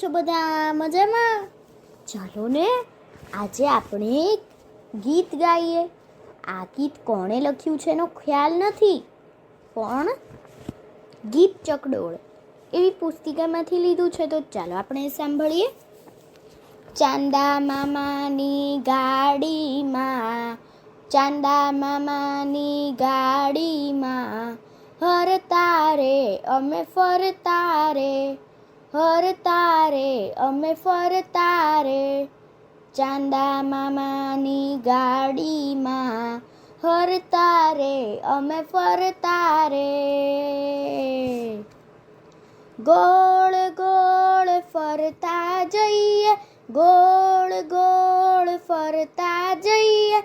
છો બધા? મજામાં? ચાલો ને આજે આપણે એક ગીત ગાઈએ. આ ગીત કોણે લખ્યું છે એનો ખ્યાલ નથી, પણ ગીત ચકડોળ એવી પુસ્તિકામાંથી લીધું છે. તો ચાલો આપણે સાંભળીએ. ચાંદા મામાની ગાડીમાં, ચાંદા મામાની ગાડીમાં હરતા રે અમે ફરતા રે, હરતા રે અમે ફરતા રે. ચાંદા મામાની ગાડીમાં હરતા રે અમે ફરતા રે. ગોળ ગોળ ફરતા જઈએ, ગોળ ગોળ ફરતા જઈએ,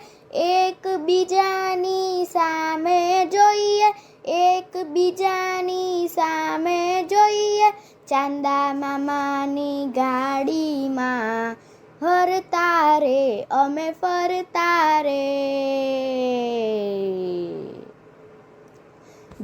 એકબીજાની સામે જોઈએ, એકબીજાની સામે જોઈએ. ચાંદા મામાની ગાડીમાં હરતા રે અમે ફરતા રે.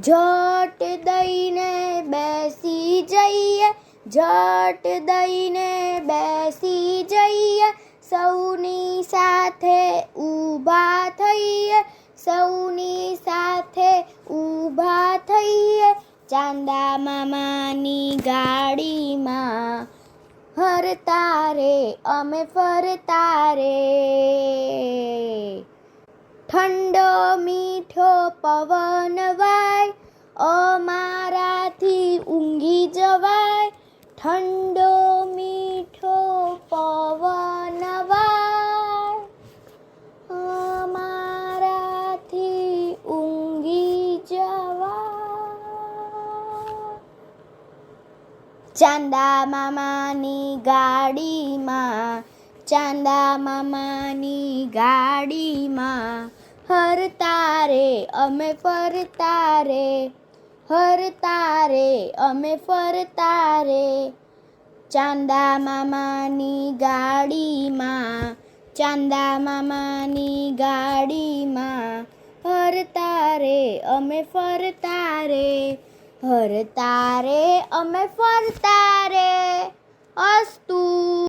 ઝટ દઈને બેસી જઈએ, ઝટ દઈને બેસી જઈએ, સૌની સાથે ઊભા થઈએ, સૌની સાથે ઊભા થઈએ. ચાંદા મામાની ગાડીમાં હરતા રે અમે ફરતા રે. ઠંડો મીઠો પવન વાય, અમારાથી ઊંઘી જવાય. ઠંડો મીઠો પવન વાય, અમારાથી ઊંઘી જવાય. ચાંદા મામાની ગાડીમાં, ચાંદા મામાની ગાડીમાં હરતા રે અમે ફરતા રે, હરતા રે અમે ફરતા રે. ચાંદા મામાની ગાડીમાં, ચાંદા મામાની ગાડીમાં હરતા રે અમે ફરતા રે, હરતા રે અમે ફરતા રે. અસ્તુ.